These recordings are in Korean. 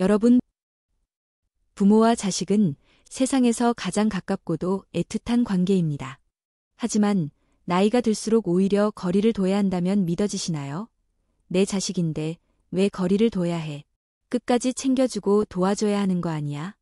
여러분, 부모와 자식은 세상에서 가장 가깝고도 애틋한 관계입니다. 하지만 나이가 들수록 오히려 거리를 둬야 한다면 믿어지시나요? 내 자식인데 왜 거리를 둬야 해? 끝까지 챙겨주고 도와줘야 하는 거 아니야?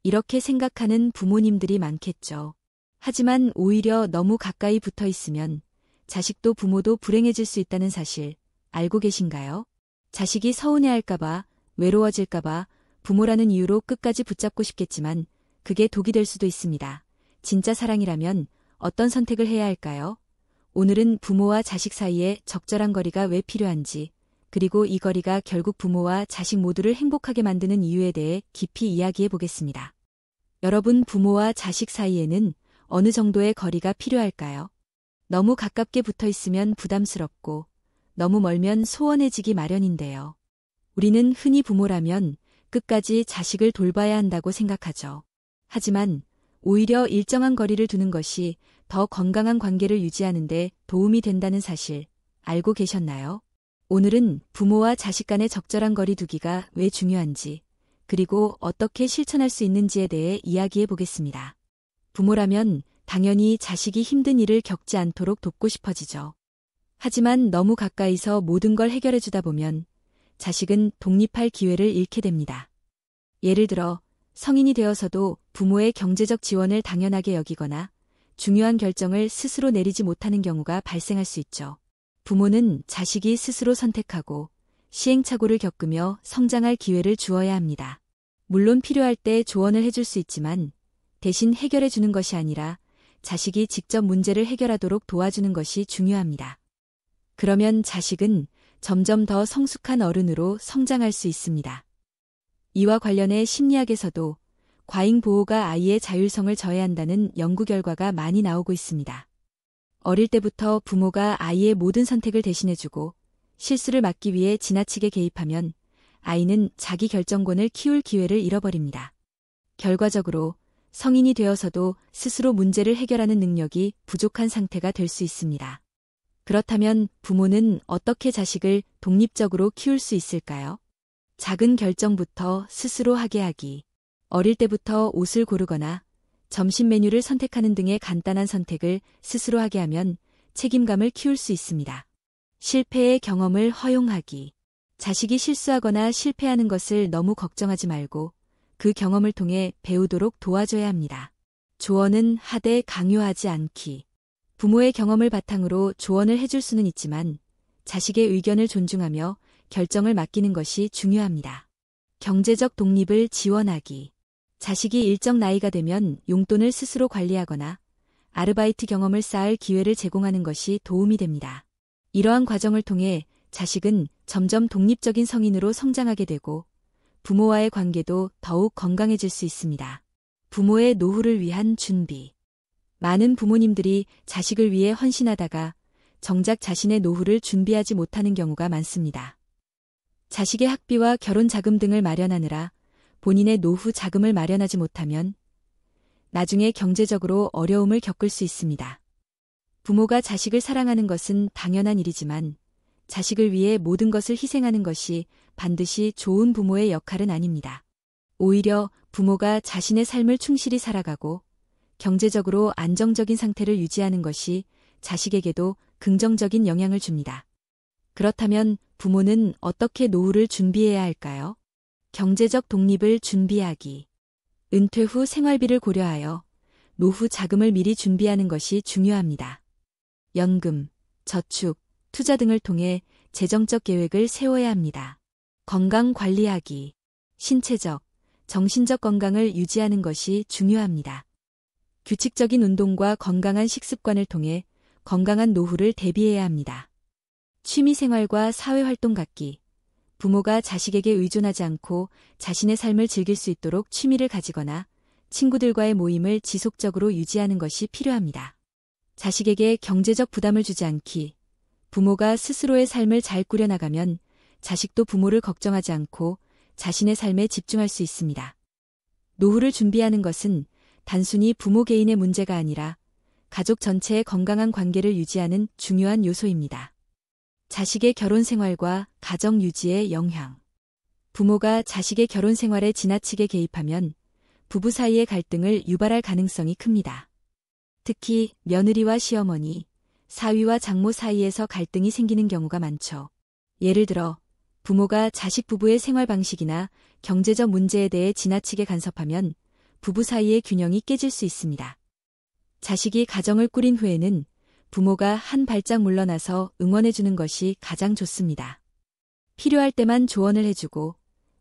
이렇게 생각하는 부모님들이 많겠죠. 하지만 오히려 너무 가까이 붙어 있으면 자식도 부모도 불행해질 수 있다는 사실 알고 계신가요? 자식이 서운해할까봐, 외로워질까봐 부모라는 이유로 끝까지 붙잡고 싶겠지만 그게 독이 될 수도 있습니다. 진짜 사랑이라면 어떤 선택을 해야 할까요? 오늘은 부모와 자식 사이에 적절한 거리가 왜 필요한지, 그리고 이 거리가 결국 부모와 자식 모두를 행복하게 만드는 이유에 대해 깊이 이야기해 보겠습니다. 여러분, 부모와 자식 사이에는 어느 정도의 거리가 필요할까요? 너무 가깝게 붙어 있으면 부담스럽고, 너무 멀면 소원해지기 마련인데요. 우리는 흔히 부모라면 끝까지 자식을 돌봐야 한다고 생각하죠. 하지만 오히려 일정한 거리를 두는 것이 더 건강한 관계를 유지하는 데 도움이 된다는 사실 알고 계셨나요? 오늘은 부모와 자식 간의 적절한 거리 두기가 왜 중요한지, 그리고 어떻게 실천할 수 있는지에 대해 이야기해 보겠습니다. 부모라면 당연히 자식이 힘든 일을 겪지 않도록 돕고 싶어지죠. 하지만 너무 가까이서 모든 걸 해결해 주다 보면 자식은 독립할 기회를 잃게 됩니다. 예를 들어 성인이 되어서도 부모의 경제적 지원을 당연하게 여기거나 중요한 결정을 스스로 내리지 못하는 경우가 발생할 수 있죠. 부모는 자식이 스스로 선택하고 시행착오를 겪으며 성장할 기회를 주어야 합니다. 물론 필요할 때 조언을 해줄 수 있지만 대신 해결해 주는 것이 아니라 자식이 직접 문제를 해결하도록 도와주는 것이 중요합니다. 그러면 자식은 점점 더 성숙한 어른으로 성장할 수 있습니다. 이와 관련해 심리학에서도 과잉 보호가 아이의 자율성을 저해한다는 연구 결과가 많이 나오고 있습니다. 어릴 때부터 부모가 아이의 모든 선택을 대신해주고 실수를 막기 위해 지나치게 개입하면 아이는 자기 결정권을 키울 기회를 잃어버립니다. 결과적으로 성인이 되어서도 스스로 문제를 해결하는 능력이 부족한 상태가 될 수 있습니다. 그렇다면 부모는 어떻게 자식을 독립적으로 키울 수 있을까요? 작은 결정부터 스스로 하게 하기. 어릴 때부터 옷을 고르거나 점심 메뉴를 선택하는 등의 간단한 선택을 스스로 하게 하면 책임감을 키울 수 있습니다. 실패의 경험을 허용하기. 자식이 실수하거나 실패하는 것을 너무 걱정하지 말고 그 경험을 통해 배우도록 도와줘야 합니다. 조언은 하되 강요하지 않기. 부모의 경험을 바탕으로 조언을 해줄 수는 있지만 자식의 의견을 존중하며 결정을 맡기는 것이 중요합니다. 경제적 독립을 지원하기. 자식이 일정 나이가 되면 용돈을 스스로 관리하거나 아르바이트 경험을 쌓을 기회를 제공하는 것이 도움이 됩니다. 이러한 과정을 통해 자식은 점점 독립적인 성인으로 성장하게 되고 부모와의 관계도 더욱 건강해질 수 있습니다. 부모의 노후를 위한 준비. 많은 부모님들이 자식을 위해 헌신하다가 정작 자신의 노후를 준비하지 못하는 경우가 많습니다. 자식의 학비와 결혼 자금 등을 마련하느라 본인의 노후 자금을 마련하지 못하면 나중에 경제적으로 어려움을 겪을 수 있습니다. 부모가 자식을 사랑하는 것은 당연한 일이지만 자식을 위해 모든 것을 희생하는 것이 반드시 좋은 부모의 역할은 아닙니다. 오히려 부모가 자신의 삶을 충실히 살아가고 경제적으로 안정적인 상태를 유지하는 것이 자식에게도 긍정적인 영향을 줍니다. 그렇다면 부모는 어떻게 노후를 준비해야 할까요? 경제적 독립을 준비하기. 은퇴 후 생활비를 고려하여 노후 자금을 미리 준비하는 것이 중요합니다. 연금, 저축, 투자 등을 통해 재정적 계획을 세워야 합니다. 건강 관리하기. 신체적, 정신적 건강을 유지하는 것이 중요합니다. 규칙적인 운동과 건강한 식습관을 통해 건강한 노후를 대비해야 합니다. 취미생활과 사회활동 갖기. 부모가 자식에게 의존하지 않고 자신의 삶을 즐길 수 있도록 취미를 가지거나 친구들과의 모임을 지속적으로 유지하는 것이 필요합니다. 자식에게 경제적 부담을 주지 않기. 부모가 스스로의 삶을 잘 꾸려나가면 자식도 부모를 걱정하지 않고 자신의 삶에 집중할 수 있습니다. 노후를 준비하는 것은 단순히 부모 개인의 문제가 아니라 가족 전체의 건강한 관계를 유지하는 중요한 요소입니다. 자식의 결혼 생활과 가정 유지의 영향. 부모가 자식의 결혼 생활에 지나치게 개입하면 부부 사이의 갈등을 유발할 가능성이 큽니다. 특히 며느리와 시어머니, 사위와 장모 사이에서 갈등이 생기는 경우가 많죠. 예를 들어 부모가 자식 부부의 생활 방식이나 경제적 문제에 대해 지나치게 간섭하면 부부 사이의 균형이 깨질 수 있습니다. 자식이 가정을 꾸린 후에는 부모가 한 발짝 물러나서 응원해주는 것이 가장 좋습니다. 필요할 때만 조언을 해주고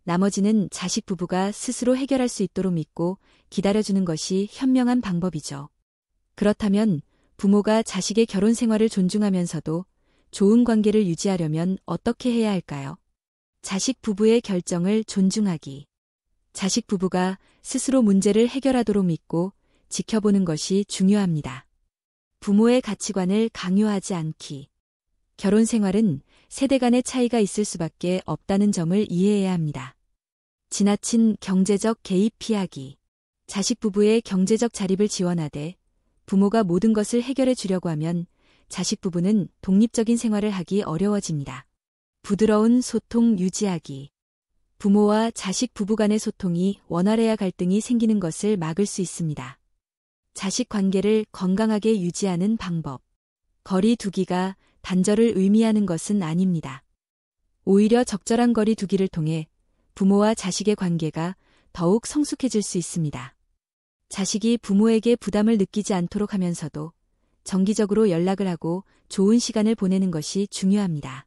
나머지는 자식 부부가 스스로 해결할 수 있도록 믿고 기다려주는 것이 현명한 방법이죠. 그렇다면 부모가 자식의 결혼 생활을 존중하면서도 좋은 관계를 유지하려면 어떻게 해야 할까요? 자식 부부의 결정을 존중하기. 자식 부부가 스스로 문제를 해결하도록 믿고 지켜보는 것이 중요합니다. 부모의 가치관을 강요하지 않기. 결혼 생활은 세대 간의 차이가 있을 수밖에 없다는 점을 이해해야 합니다. 지나친 경제적 개입 피하기. 자식 부부의 경제적 자립을 지원하되 부모가 모든 것을 해결해 주려고 하면 자식 부부는 독립적인 생활을 하기 어려워집니다. 부드러운 소통 유지하기. 부모와 자식 부부 간의 소통이 원활해야 갈등이 생기는 것을 막을 수 있습니다. 자식 관계를 건강하게 유지하는 방법. 거리 두기가 단절을 의미하는 것은 아닙니다. 오히려 적절한 거리 두기를 통해 부모와 자식의 관계가 더욱 성숙해질 수 있습니다. 자식이 부모에게 부담을 느끼지 않도록 하면서도 정기적으로 연락을 하고 좋은 시간을 보내는 것이 중요합니다.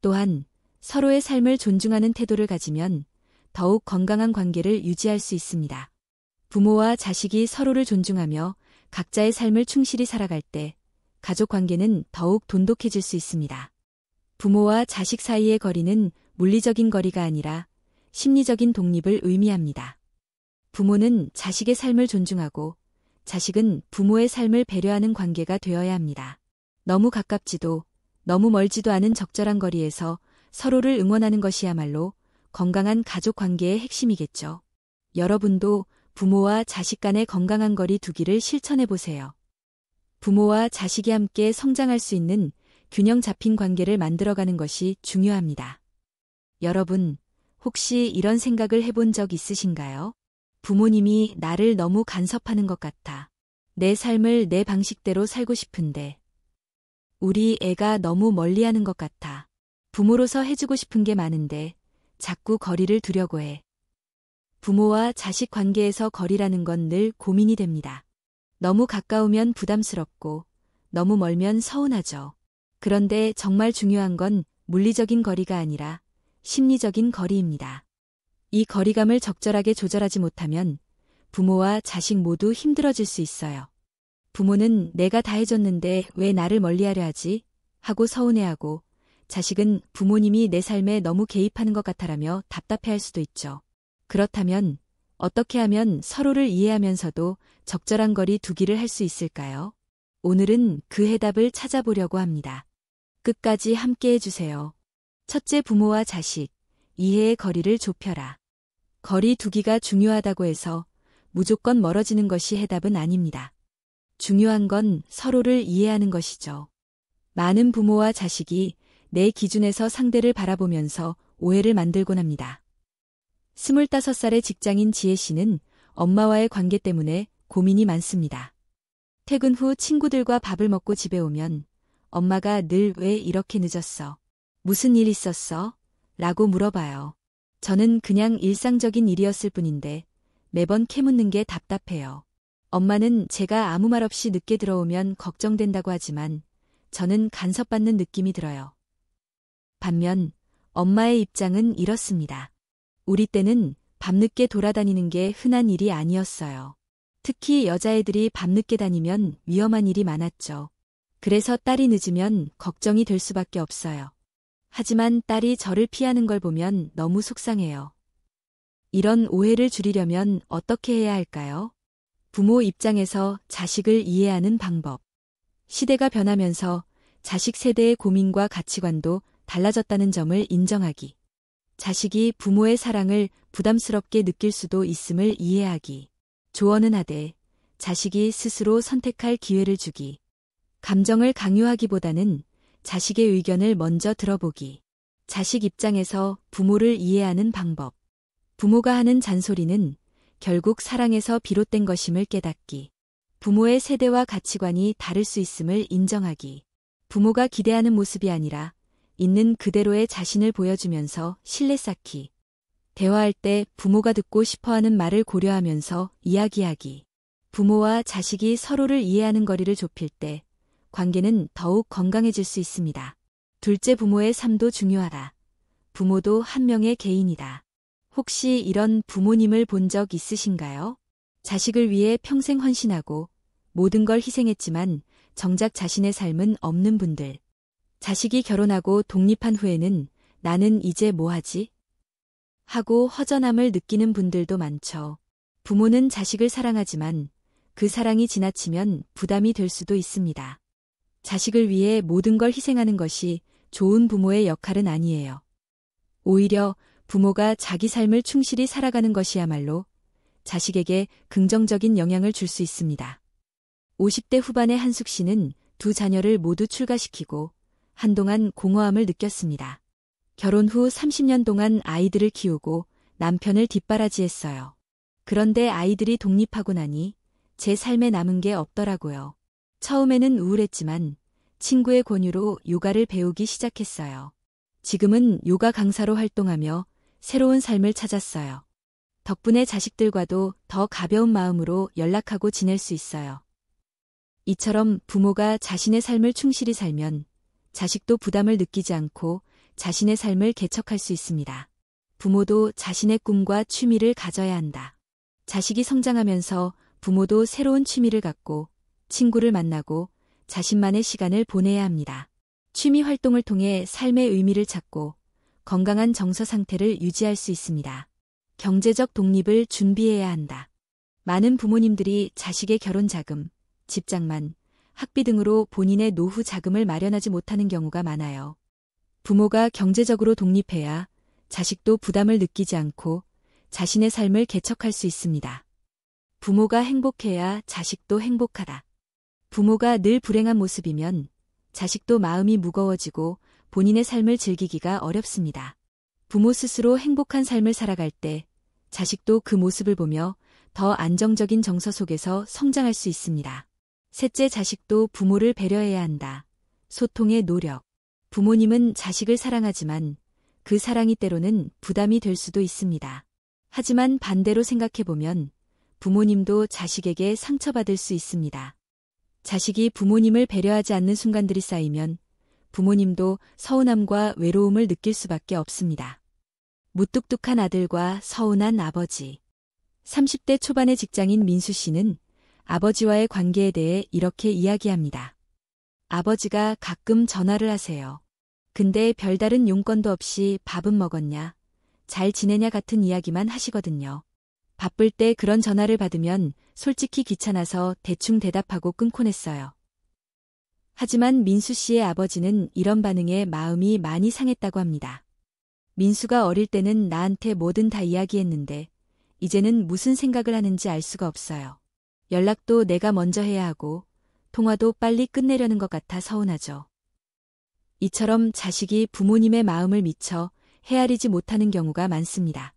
또한 서로의 삶을 존중하는 태도를 가지면 더욱 건강한 관계를 유지할 수 있습니다. 부모와 자식이 서로를 존중하며 각자의 삶을 충실히 살아갈 때 가족 관계는 더욱 돈독해질 수 있습니다. 부모와 자식 사이의 거리는 물리적인 거리가 아니라 심리적인 독립을 의미합니다. 부모는 자식의 삶을 존중하고 자식은 부모의 삶을 배려하는 관계가 되어야 합니다. 너무 가깝지도 너무 멀지도 않은 적절한 거리에서 서로를 응원하는 것이야말로 건강한 가족 관계의 핵심이겠죠. 여러분도 부모와 자식 간의 건강한 거리 두기를 실천해 보세요. 부모와 자식이 함께 성장할 수 있는 균형 잡힌 관계를 만들어가는 것이 중요합니다. 여러분, 혹시 이런 생각을 해본 적 있으신가요? 부모님이 나를 너무 간섭하는 것 같아. 내 삶을 내 방식대로 살고 싶은데. 우리 애가 너무 멀리하는 것 같아. 부모로서 해주고 싶은 게 많은데 자꾸 거리를 두려고 해. 부모와 자식 관계에서 거리라는 건 늘 고민이 됩니다. 너무 가까우면 부담스럽고 너무 멀면 서운하죠. 그런데 정말 중요한 건 물리적인 거리가 아니라 심리적인 거리입니다. 이 거리감을 적절하게 조절하지 못하면 부모와 자식 모두 힘들어질 수 있어요. 부모는 내가 다 해줬는데 왜 나를 멀리하려 하지? 하고 서운해하고 자식은 부모님이 내 삶에 너무 개입하는 것 같아라며 답답해할 수도 있죠. 그렇다면 어떻게 하면 서로를 이해하면서도 적절한 거리 두기를 할 수 있을까요? 오늘은 그 해답을 찾아보려고 합니다. 끝까지 함께 해주세요. 첫째, 부모와 자식, 이해의 거리를 좁혀라. 거리 두기가 중요하다고 해서 무조건 멀어지는 것이 해답은 아닙니다. 중요한 건 서로를 이해하는 것이죠. 많은 부모와 자식이 내 기준에서 상대를 바라보면서 오해를 만들곤 합니다. 25살의 직장인 지혜 씨는 엄마와의 관계 때문에 고민이 많습니다. 퇴근 후 친구들과 밥을 먹고 집에 오면 엄마가 늘 왜 이렇게 늦었어? 무슨 일 있었어? 라고 물어봐요. 저는 그냥 일상적인 일이었을 뿐인데 매번 캐묻는 게 답답해요. 엄마는 제가 아무 말 없이 늦게 들어오면 걱정된다고 하지만 저는 간섭받는 느낌이 들어요. 반면 엄마의 입장은 이렇습니다. 우리 때는 밤늦게 돌아다니는 게 흔한 일이 아니었어요. 특히 여자애들이 밤늦게 다니면 위험한 일이 많았죠. 그래서 딸이 늦으면 걱정이 될 수밖에 없어요. 하지만 딸이 저를 피하는 걸 보면 너무 속상해요. 이런 오해를 줄이려면 어떻게 해야 할까요? 부모 입장에서 자식을 이해하는 방법. 시대가 변하면서 자식 세대의 고민과 가치관도 달라졌다는 점을 인정하기. 자식이 부모의 사랑을 부담스럽게 느낄 수도 있음을 이해하기. 조언은 하되 자식이 스스로 선택할 기회를 주기. 감정을 강요하기보다는 자식의 의견을 먼저 들어보기. 자식 입장에서 부모를 이해하는 방법. 부모가 하는 잔소리는 결국 사랑에서 비롯된 것임을 깨닫기. 부모의 세대와 가치관이 다를 수 있음을 인정하기. 부모가 기대하는 모습이 아니라 있는 그대로의 자신을 보여주면서 신뢰 쌓기. 대화할 때 부모가 듣고 싶어하는 말을 고려하면서 이야기하기. 부모와 자식이 서로를 이해하는 거리를 좁힐 때 관계는 더욱 건강해질 수 있습니다. 둘째, 부모의 삶도 중요하다. 부모도 한 명의 개인이다. 혹시 이런 부모님을 본 적 있으신가요? 자식을 위해 평생 헌신하고 모든 걸 희생했지만 정작 자신의 삶은 없는 분들. 자식이 결혼하고 독립한 후에는 나는 이제 뭐 하지? 하고 허전함을 느끼는 분들도 많죠. 부모는 자식을 사랑하지만 그 사랑이 지나치면 부담이 될 수도 있습니다. 자식을 위해 모든 걸 희생하는 것이 좋은 부모의 역할은 아니에요. 오히려 부모가 자기 삶을 충실히 살아가는 것이야말로 자식에게 긍정적인 영향을 줄 수 있습니다. 50대 후반의 한숙 씨는 두 자녀를 모두 출가시키고 한동안 공허함을 느꼈습니다. 결혼 후 30년 동안 아이들을 키우고 남편을 뒷바라지했어요. 그런데 아이들이 독립하고 나니 제 삶에 남은 게 없더라고요. 처음에는 우울했지만 친구의 권유로 요가를 배우기 시작했어요. 지금은 요가 강사로 활동하며 새로운 삶을 찾았어요. 덕분에 자식들과도 더 가벼운 마음으로 연락하고 지낼 수 있어요. 이처럼 부모가 자신의 삶을 충실히 살면 자식도 부담을 느끼지 않고 자신의 삶을 개척할 수 있습니다. 부모도 자신의 꿈과 취미를 가져야 한다. 자식이 성장하면서 부모도 새로운 취미를 갖고 친구를 만나고 자신만의 시간을 보내야 합니다. 취미 활동을 통해 삶의 의미를 찾고 건강한 정서 상태를 유지할 수 있습니다. 경제적 독립을 준비해야 한다. 많은 부모님들이 자식의 결혼 자금, 집장만, 학비 등으로 본인의 노후 자금을 마련하지 못하는 경우가 많아요. 부모가 경제적으로 독립해야 자식도 부담을 느끼지 않고 자신의 삶을 개척할 수 있습니다. 부모가 행복해야 자식도 행복하다. 부모가 늘 불행한 모습이면 자식도 마음이 무거워지고 본인의 삶을 즐기기가 어렵습니다. 부모 스스로 행복한 삶을 살아갈 때 자식도 그 모습을 보며 더 안정적인 정서 속에서 성장할 수 있습니다. 셋째, 자식도 부모를 배려해야 한다. 소통의 노력. 부모님은 자식을 사랑하지만 그 사랑이 때로는 부담이 될 수도 있습니다. 하지만 반대로 생각해보면 부모님도 자식에게 상처받을 수 있습니다. 자식이 부모님을 배려하지 않는 순간들이 쌓이면 부모님도 서운함과 외로움을 느낄 수밖에 없습니다. 무뚝뚝한 아들과 서운한 아버지. 30대 초반의 직장인 민수 씨는 아버지와의 관계에 대해 이렇게 이야기합니다. 아버지가 가끔 전화를 하세요. 근데 별다른 용건도 없이 밥은 먹었냐, 잘 지내냐 같은 이야기만 하시거든요. 바쁠 때 그런 전화를 받으면 솔직히 귀찮아서 대충 대답하고 끊곤 했어요. 하지만 민수 씨의 아버지는 이런 반응에 마음이 많이 상했다고 합니다. 민수가 어릴 때는 나한테 뭐든 다 이야기했는데 이제는 무슨 생각을 하는지 알 수가 없어요. 연락도 내가 먼저 해야 하고 통화도 빨리 끝내려는 것 같아 서운하죠. 이처럼 자식이 부모님의 마음을 미처 헤아리지 못하는 경우가 많습니다.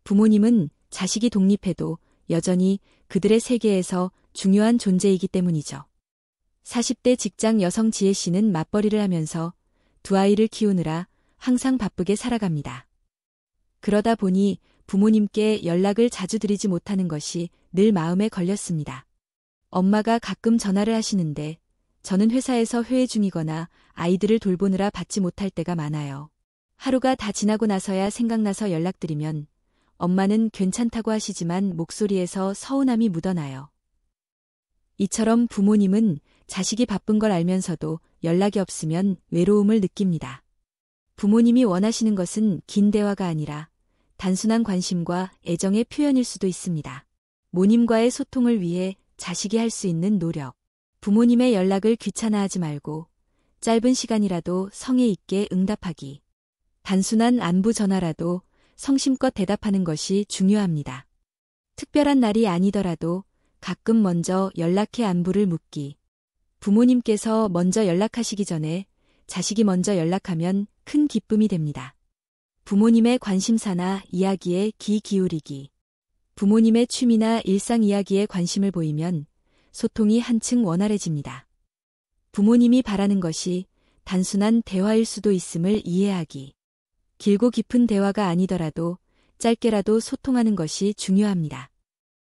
부모님은 자식이 독립해도 여전히 그들의 세계에서 중요한 존재이기 때문이죠. 40대 직장 여성 지혜 씨는 맞벌이를 하면서 두 아이를 키우느라 항상 바쁘게 살아갑니다. 그러다 보니 부모님께 연락을 자주 드리지 못하는 것이 늘 마음에 걸렸습니다. 엄마가 가끔 전화를 하시는데 저는 회사에서 회의 중이거나 아이들을 돌보느라 받지 못할 때가 많아요. 하루가 다 지나고 나서야 생각나서 연락드리면 엄마는 괜찮다고 하시지만 목소리에서 서운함이 묻어나요. 이처럼 부모님은 자식이 바쁜 걸 알면서도 연락이 없으면 외로움을 느낍니다. 부모님이 원하시는 것은 긴 대화가 아니라 단순한 관심과 애정의 표현일 수도 있습니다. 모님과의 소통을 위해 자식이 할 수 있는 노력. 부모님의 연락을 귀찮아하지 말고 짧은 시간이라도 성의 있게 응답하기. 단순한 안부 전화라도 성심껏 대답하는 것이 중요합니다. 특별한 날이 아니더라도 가끔 먼저 연락해 안부를 묻기. 부모님께서 먼저 연락하시기 전에 자식이 먼저 연락하면 큰 기쁨이 됩니다. 부모님의 관심사나 이야기에 귀 기울이기. 부모님의 취미나 일상 이야기에 관심을 보이면 소통이 한층 원활해집니다. 부모님이 바라는 것이 단순한 대화일 수도 있음을 이해하기. 길고 깊은 대화가 아니더라도 짧게라도 소통하는 것이 중요합니다.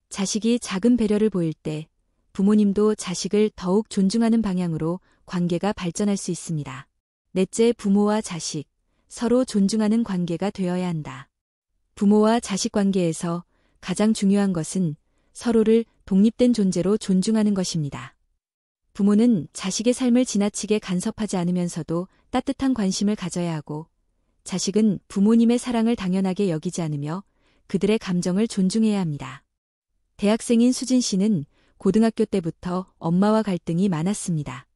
자식이 작은 배려를 보일 때 부모님도 자식을 더욱 존중하는 방향으로 관계가 발전할 수 있습니다. 넷째, 부모와 자식, 서로 존중하는 관계가 되어야 한다. 부모와 자식 관계에서 가장 중요한 것은 서로를 독립된 존재로 존중하는 것입니다. 부모는 자식의 삶을 지나치게 간섭하지 않으면서도 따뜻한 관심을 가져야 하고, 자식은 부모님의 사랑을 당연하게 여기지 않으며 그들의 감정을 존중해야 합니다. 대학생인 수진 씨는 고등학교 때부터 엄마와 갈등이 많았습니다.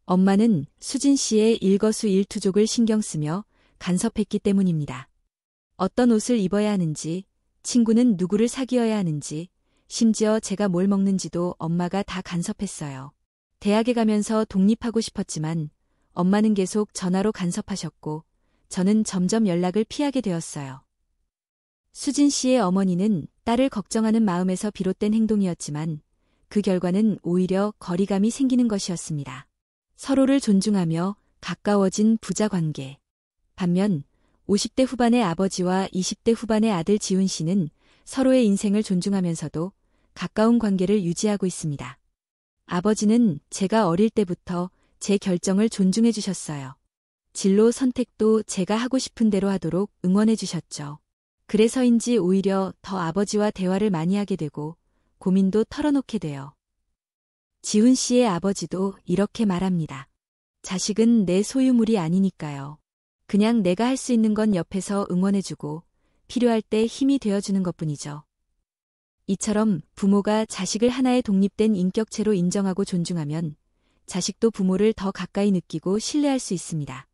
엄마는 수진 씨의 일거수일투족을 신경 쓰며 간섭했기 때문입니다. 어떤 옷을 입어야 하는지, 친구는 누구를 사귀어야 하는지, 심지어 제가 뭘 먹는지도 엄마가 다 간섭했어요. 대학에 가면서 독립하고 싶었지만 엄마는 계속 전화로 간섭하셨고 저는 점점 연락을 피하게 되었어요. 수진 씨의 어머니는 딸을 걱정하는 마음에서 비롯된 행동이었지만 그 결과는 오히려 거리감이 생기는 것이었습니다. 서로를 존중하며 가까워진 부자 관계. 반면 50대 후반의 아버지와 20대 후반의 아들 지훈 씨는 서로의 인생을 존중하면서도 가까운 관계를 유지하고 있습니다. 아버지는 제가 어릴 때부터 제 결정을 존중해 주셨어요. 진로 선택도 제가 하고 싶은 대로 하도록 응원해 주셨죠. 그래서인지 오히려 더 아버지와 대화를 많이 하게 되고 고민도 털어놓게 돼요. 지훈 씨의 아버지도 이렇게 말합니다. 자식은 내 소유물이 아니니까요. 그냥 내가 할 수 있는 건 옆에서 응원해주고 필요할 때 힘이 되어주는 것뿐이죠. 이처럼 부모가 자식을 하나의 독립된 인격체로 인정하고 존중하면 자식도 부모를 더 가까이 느끼고 신뢰할 수 있습니다.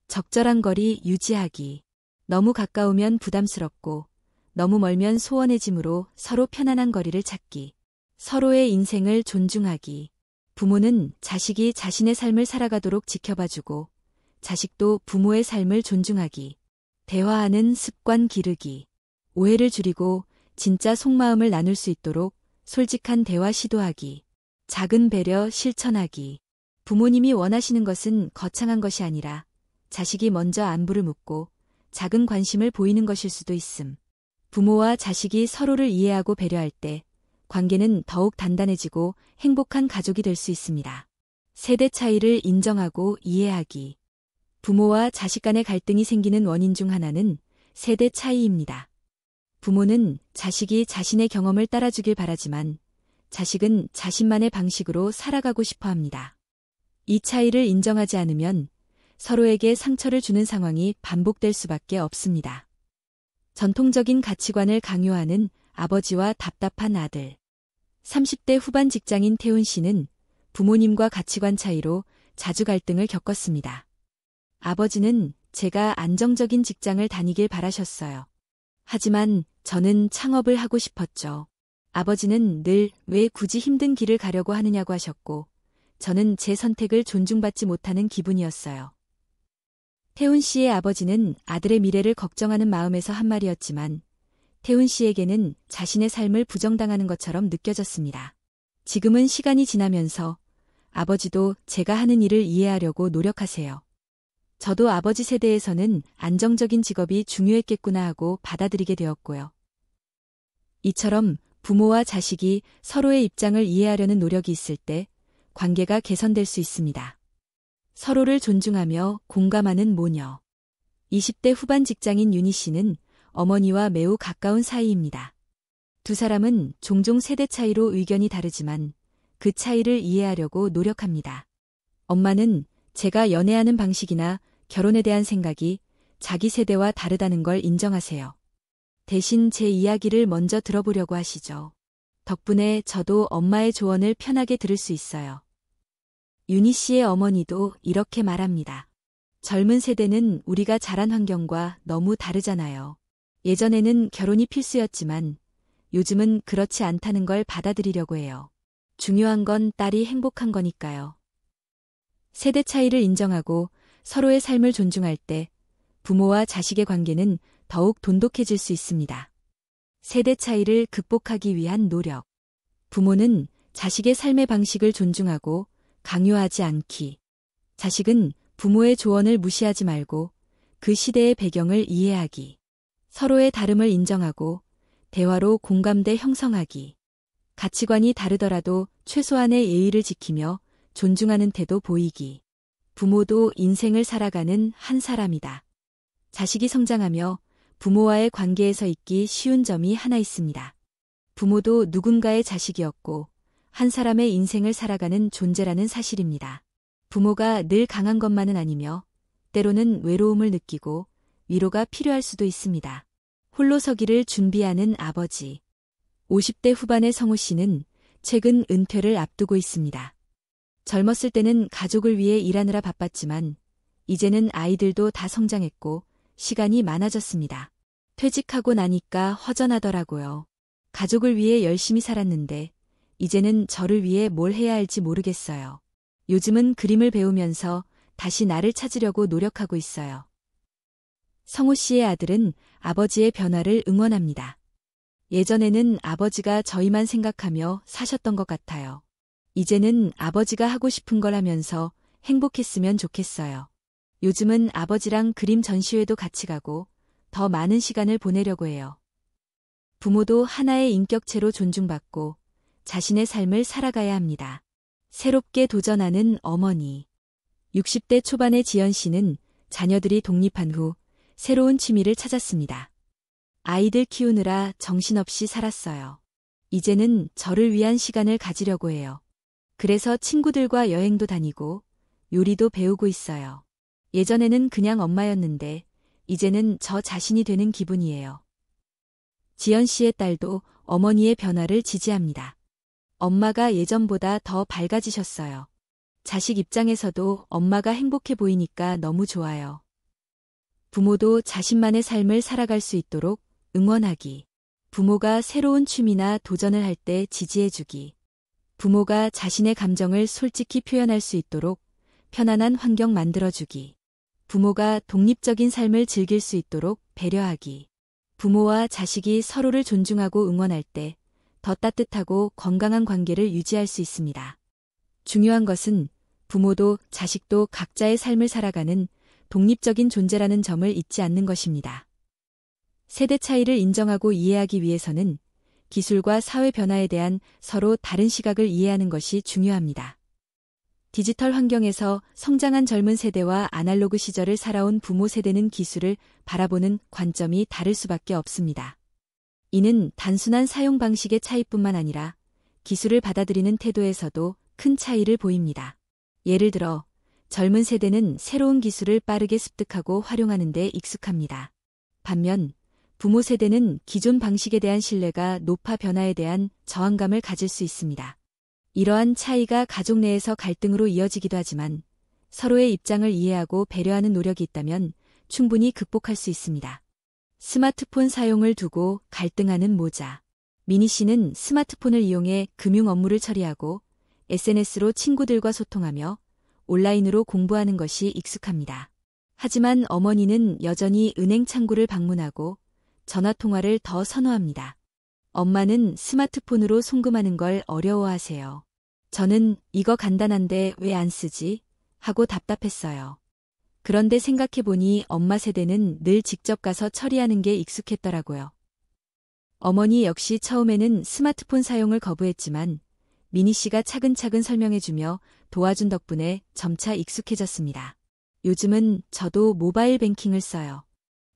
적절한 거리 유지하기. 너무 가까우면 부담스럽고 너무 멀면 소원해지므로 서로 편안한 거리를 찾기. 서로의 인생을 존중하기. 부모는 자식이 자신의 삶을 살아가도록 지켜봐주고 자식도 부모의 삶을 존중하기. 대화하는 습관 기르기. 오해를 줄이고 진짜 속마음을 나눌 수 있도록 솔직한 대화 시도하기. 작은 배려 실천하기. 부모님이 원하시는 것은 거창한 것이 아니라 자식이 먼저 안부를 묻고 작은 관심을 보이는 것일 수도 있음. 부모와 자식이 서로를 이해하고 배려할 때 관계는 더욱 단단해지고 행복한 가족이 될 수 있습니다. 세대 차이를 인정하고 이해하기. 부모와 자식 간의 갈등이 생기는 원인 중 하나는 세대 차이입니다. 부모는 자식이 자신의 경험을 따라주길 바라지만 자식은 자신만의 방식으로 살아가고 싶어 합니다. 이 차이를 인정하지 않으면 서로에게 상처를 주는 상황이 반복될 수밖에 없습니다. 전통적인 가치관을 강요하는 아버지와 답답한 아들. 30대 후반 직장인 태훈 씨는 부모님과 가치관 차이로 자주 갈등을 겪었습니다. 아버지는 제가 안정적인 직장을 다니길 바라셨어요. 하지만 저는 창업을 하고 싶었죠. 아버지는 늘 왜 굳이 힘든 길을 가려고 하느냐고 하셨고, 저는 제 선택을 존중받지 못하는 기분이었어요. 태훈 씨의 아버지는 아들의 미래를 걱정하는 마음에서 한 말이었지만, 태훈 씨에게는 자신의 삶을 부정당하는 것처럼 느껴졌습니다. 지금은 시간이 지나면서 아버지도 제가 하는 일을 이해하려고 노력하세요. 저도 아버지 세대에서는 안정적인 직업이 중요했겠구나 하고 받아들이게 되었고요. 이처럼 부모와 자식이 서로의 입장을 이해하려는 노력이 있을 때 관계가 개선될 수 있습니다. 서로를 존중하며 공감하는 모녀. 20대 후반 직장인 윤희 씨는 어머니와 매우 가까운 사이입니다. 두 사람은 종종 세대 차이로 의견이 다르지만 그 차이를 이해하려고 노력합니다. 엄마는 제가 연애하는 방식이나 결혼에 대한 생각이 자기 세대와 다르다는 걸 인정하세요. 대신 제 이야기를 먼저 들어보려고 하시죠. 덕분에 저도 엄마의 조언을 편하게 들을 수 있어요. 윤희 씨의 어머니도 이렇게 말합니다. 젊은 세대는 우리가 자란 환경과 너무 다르잖아요. 예전에는 결혼이 필수였지만 요즘은 그렇지 않다는 걸 받아들이려고 해요. 중요한 건 딸이 행복한 거니까요. 세대 차이를 인정하고 서로의 삶을 존중할 때 부모와 자식의 관계는 더욱 돈독해질 수 있습니다. 세대 차이를 극복하기 위한 노력. 부모는 자식의 삶의 방식을 존중하고 강요하지 않기. 자식은 부모의 조언을 무시하지 말고 그 시대의 배경을 이해하기. 서로의 다름을 인정하고 대화로 공감대 형성하기. 가치관이 다르더라도 최소한의 예의를 지키며 존중하는 태도 보이기. 부모도 인생을 살아가는 한 사람이다. 자식이 성장하며 부모와의 관계에서 잊기 쉬운 점이 하나 있습니다. 부모도 누군가의 자식이었고 한 사람의 인생을 살아가는 존재라는 사실입니다. 부모가 늘 강한 것만은 아니며 때로는 외로움을 느끼고 위로가 필요할 수도 있습니다. 홀로 서기를 준비하는 아버지. 50대 후반의 성우 씨는 최근 은퇴를 앞두고 있습니다. 젊었을 때는 가족을 위해 일하느라 바빴지만 이제는 아이들도 다 성장했고 시간이 많아졌습니다. 퇴직하고 나니까 허전하더라고요. 가족을 위해 열심히 살았는데 이제는 저를 위해 뭘 해야 할지 모르겠어요. 요즘은 그림을 배우면서 다시 나를 찾으려고 노력하고 있어요. 성우 씨의 아들은 아버지의 변화를 응원합니다. 예전에는 아버지가 저희만 생각하며 사셨던 것 같아요. 이제는 아버지가 하고 싶은 걸 하면서 행복했으면 좋겠어요. 요즘은 아버지랑 그림 전시회도 같이 가고 더 많은 시간을 보내려고 해요. 부모도 하나의 인격체로 존중받고 자신의 삶을 살아가야 합니다. 새롭게 도전하는 어머니. 60대 초반의 지연 씨는 자녀들이 독립한 후 새로운 취미를 찾았습니다. 아이들 키우느라 정신없이 살았어요. 이제는 저를 위한 시간을 가지려고 해요. 그래서 친구들과 여행도 다니고 요리도 배우고 있어요. 예전에는 그냥 엄마였는데 이제는 저 자신이 되는 기분이에요. 지연 씨의 딸도 어머니의 변화를 지지합니다. 엄마가 예전보다 더 밝아지셨어요. 자식 입장에서도 엄마가 행복해 보이니까 너무 좋아요. 부모도 자신만의 삶을 살아갈 수 있도록 응원하기. 부모가 새로운 취미나 도전을 할 때 지지해주기. 부모가 자신의 감정을 솔직히 표현할 수 있도록 편안한 환경 만들어주기. 부모가 독립적인 삶을 즐길 수 있도록 배려하기. 부모와 자식이 서로를 존중하고 응원할 때 더 따뜻하고 건강한 관계를 유지할 수 있습니다. 중요한 것은 부모도 자식도 각자의 삶을 살아가는 독립적인 존재라는 점을 잊지 않는 것입니다. 세대 차이를 인정하고 이해하기 위해서는 기술과 사회 변화에 대한 서로 다른 시각을 이해하는 것이 중요합니다. 디지털 환경에서 성장한 젊은 세대와 아날로그 시절을 살아온 부모 세대는 기술을 바라보는 관점이 다를 수밖에 없습니다. 이는 단순한 사용 방식의 차이뿐만 아니라 기술을 받아들이는 태도에서도 큰 차이를 보입니다. 예를 들어 젊은 세대는 새로운 기술을 빠르게 습득하고 활용하는 데 익숙합니다. 반면 부모 세대는 기존 방식에 대한 신뢰가 높아 변화에 대한 저항감을 가질 수 있습니다. 이러한 차이가 가족 내에서 갈등으로 이어지기도 하지만 서로의 입장을 이해하고 배려하는 노력이 있다면 충분히 극복할 수 있습니다. 스마트폰 사용을 두고 갈등하는 모자. 미니 씨는 스마트폰을 이용해 금융 업무를 처리하고 SNS로 친구들과 소통하며 온라인으로 공부하는 것이 익숙합니다. 하지만 어머니는 여전히 은행 창구를 방문하고 전화통화를 더 선호합니다. 엄마는 스마트폰으로 송금하는 걸 어려워하세요. 저는 이거 간단한데 왜 안 쓰지? 하고 답답했어요. 그런데 생각해보니 엄마 세대는 늘 직접 가서 처리하는 게 익숙했더라고요. 어머니 역시 처음에는 스마트폰 사용을 거부했지만 미니 씨가 차근차근 설명해주며 도와준 덕분에 점차 익숙해졌습니다. 요즘은 저도 모바일 뱅킹을 써요.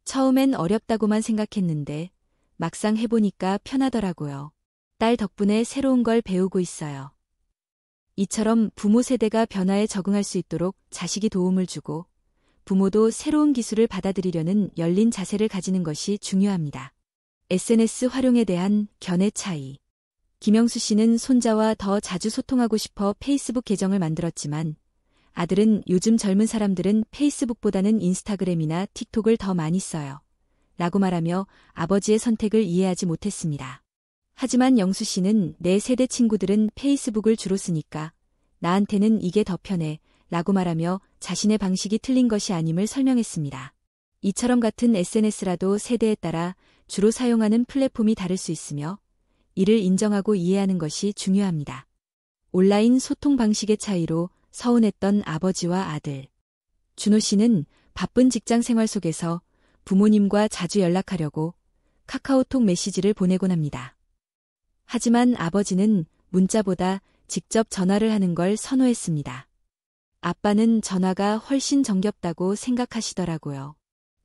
처음엔 어렵다고만 생각했는데 막상 해보니까 편하더라고요. 딸 덕분에 새로운 걸 배우고 있어요. 이처럼 부모 세대가 변화에 적응할 수 있도록 자식이 도움을 주고 부모도 새로운 기술을 받아들이려는 열린 자세를 가지는 것이 중요합니다. SNS 활용에 대한 견해 차이. 김영수 씨는 손자와 더 자주 소통하고 싶어 페이스북 계정을 만들었지만 아들은 요즘 젊은 사람들은 페이스북보다는 인스타그램이나 틱톡을 더 많이 써요. 라고 말하며 아버지의 선택을 이해하지 못했습니다. 하지만 영수 씨는 내 세대 친구들은 페이스북을 주로 쓰니까 나한테는 이게 더 편해 라고 말하며 자신의 방식이 틀린 것이 아님을 설명했습니다. 이처럼 같은 SNS라도 세대에 따라 주로 사용하는 플랫폼이 다를 수 있으며 이를 인정하고 이해하는 것이 중요합니다. 온라인 소통 방식의 차이로 서운했던 아버지와 아들. 준호 씨는 바쁜 직장 생활 속에서 부모님과 자주 연락하려고 카카오톡 메시지를 보내곤 합니다. 하지만 아버지는 문자보다 직접 전화를 하는 걸 선호했습니다. 아빠는 전화가 훨씬 정겹다고 생각하시더라고요.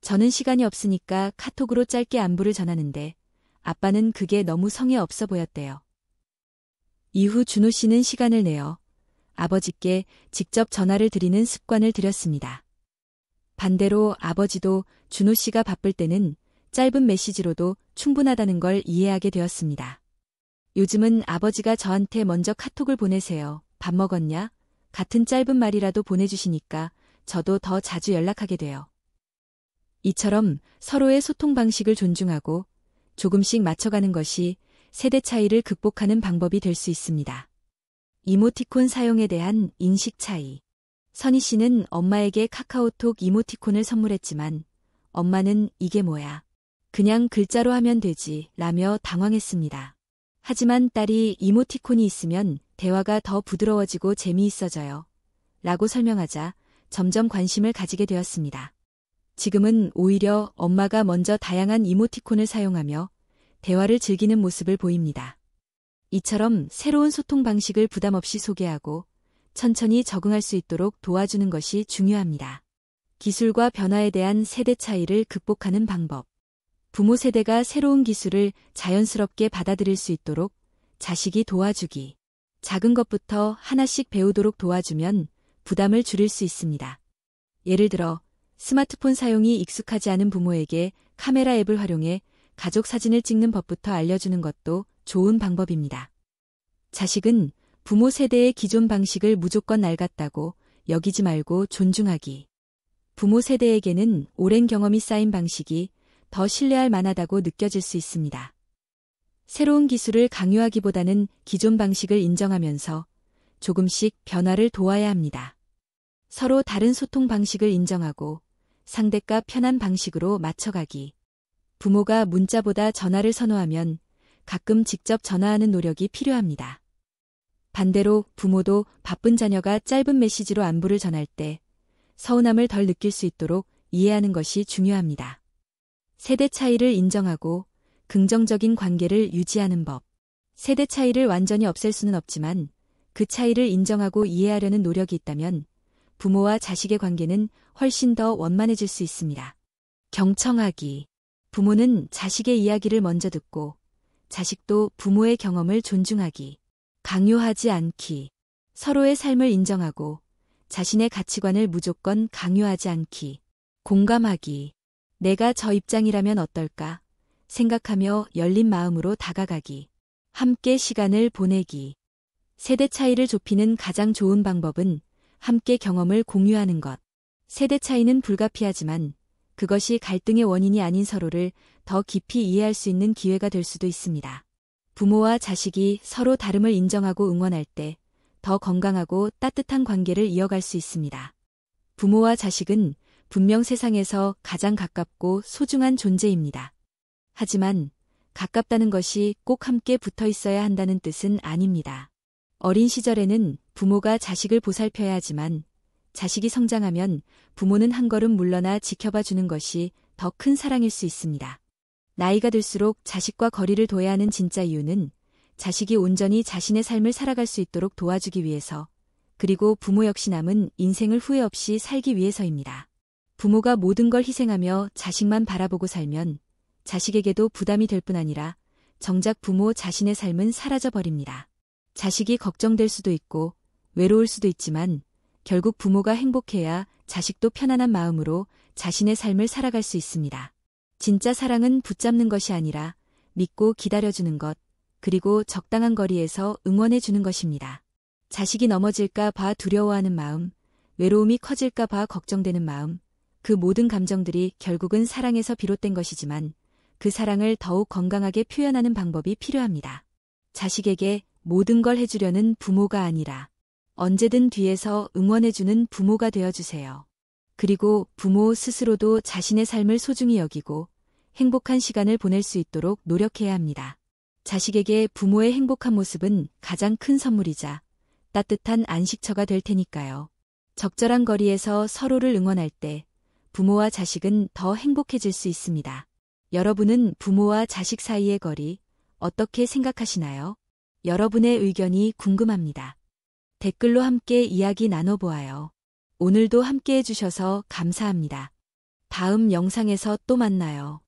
저는 시간이 없으니까 카톡으로 짧게 안부를 전하는데 아빠는 그게 너무 성의 없어 보였대요. 이후 준호 씨는 시간을 내어 아버지께 직접 전화를 드리는 습관을 들였습니다. 반대로 아버지도 준호 씨가 바쁠 때는 짧은 메시지로도 충분하다는 걸 이해하게 되었습니다. 요즘은 아버지가 저한테 먼저 카톡을 보내세요. 밥 먹었냐? 같은 짧은 말이라도 보내주시니까 저도 더 자주 연락하게 돼요. 이처럼 서로의 소통 방식을 존중하고 조금씩 맞춰가는 것이 세대 차이를 극복하는 방법이 될 수 있습니다. 이모티콘 사용에 대한 인식 차이. 선희 씨는 엄마에게 카카오톡 이모티콘을 선물했지만 엄마는 이게 뭐야? 그냥 글자로 하면 되지 라며 당황했습니다. 하지만 딸이 이모티콘이 있으면 대화가 더 부드러워지고 재미있어져요. 라고 설명하자 점점 관심을 가지게 되었습니다. 지금은 오히려 엄마가 먼저 다양한 이모티콘을 사용하며 대화를 즐기는 모습을 보입니다. 이처럼 새로운 소통 방식을 부담 없이 소개하고 천천히 적응할 수 있도록 도와주는 것이 중요합니다. 기술과 변화에 대한 세대 차이를 극복하는 방법. 부모 세대가 새로운 기술을 자연스럽게 받아들일 수 있도록 자식이 도와주기. 작은 것부터 하나씩 배우도록 도와주면 부담을 줄일 수 있습니다. 예를 들어 스마트폰 사용이 익숙하지 않은 부모에게 카메라 앱을 활용해 가족 사진을 찍는 법부터 알려주는 것도 좋은 방법입니다. 자식은 부모 세대의 기존 방식을 무조건 낡았다고 여기지 말고 존중하기. 부모 세대에게는 오랜 경험이 쌓인 방식이 더 신뢰할 만하다고 느껴질 수 있습니다. 새로운 기술을 강요하기보다는 기존 방식을 인정하면서 조금씩 변화를 도와야 합니다. 서로 다른 소통 방식을 인정하고 상대가 편한 방식으로 맞춰가기. 부모가 문자보다 전화를 선호하면 가끔 직접 전화하는 노력이 필요합니다. 반대로 부모도 바쁜 자녀가 짧은 메시지로 안부를 전할 때 서운함을 덜 느낄 수 있도록 이해하는 것이 중요합니다. 세대 차이를 인정하고 긍정적인 관계를 유지하는 법. 세대 차이를 완전히 없앨 수는 없지만 그 차이를 인정하고 이해하려는 노력이 있다면 부모와 자식의 관계는 훨씬 더 원만해질 수 있습니다. 경청하기. 부모는 자식의 이야기를 먼저 듣고 자식도 부모의 경험을 존중하기. 강요하지 않기. 서로의 삶을 인정하고 자신의 가치관을 무조건 강요하지 않기. 공감하기. 내가 저 입장이라면 어떨까 생각하며 열린 마음으로 다가가기. 함께 시간을 보내기. 세대 차이를 좁히는 가장 좋은 방법은 함께 경험을 공유하는 것. 세대 차이는 불가피하지만 그것이 갈등의 원인이 아닌 서로를 더 깊이 이해할 수 있는 기회가 될 수도 있습니다. 부모와 자식이 서로 다름을 인정하고 응원할 때 더 건강하고 따뜻한 관계를 이어갈 수 있습니다. 부모와 자식은 분명 세상에서 가장 가깝고 소중한 존재입니다. 하지만 가깝다는 것이 꼭 함께 붙어 있어야 한다는 뜻은 아닙니다. 어린 시절에는 부모가 자식을 보살펴야 하지만 자식이 성장하면 부모는 한 걸음 물러나 지켜봐 주는 것이 더 큰 사랑일 수 있습니다. 나이가 들수록 자식과 거리를 둬야 하는 진짜 이유는 자식이 온전히 자신의 삶을 살아갈 수 있도록 도와주기 위해서, 그리고 부모 역시 남은 인생을 후회 없이 살기 위해서입니다. 부모가 모든 걸 희생하며 자식만 바라보고 살면 자식에게도 부담이 될 뿐 아니라 정작 부모 자신의 삶은 사라져버립니다. 자식이 걱정될 수도 있고 외로울 수도 있지만 결국 부모가 행복해야 자식도 편안한 마음으로 자신의 삶을 살아갈 수 있습니다. 진짜 사랑은 붙잡는 것이 아니라 믿고 기다려주는 것, 그리고 적당한 거리에서 응원해주는 것입니다. 자식이 넘어질까 봐 두려워하는 마음, 외로움이 커질까 봐 걱정되는 마음, 그 모든 감정들이 결국은 사랑에서 비롯된 것이지만 그 사랑을 더욱 건강하게 표현하는 방법이 필요합니다. 자식에게 모든 걸 해주려는 부모가 아니라 언제든 뒤에서 응원해주는 부모가 되어주세요. 그리고 부모 스스로도 자신의 삶을 소중히 여기고 행복한 시간을 보낼 수 있도록 노력해야 합니다. 자식에게 부모의 행복한 모습은 가장 큰 선물이자 따뜻한 안식처가 될 테니까요. 적절한 거리에서 서로를 응원할 때 부모와 자식은 더 행복해질 수 있습니다. 여러분은 부모와 자식 사이의 거리 어떻게 생각하시나요? 여러분의 의견이 궁금합니다. 댓글로 함께 이야기 나눠보아요. 오늘도 함께 해주셔서 감사합니다. 다음 영상에서 또 만나요.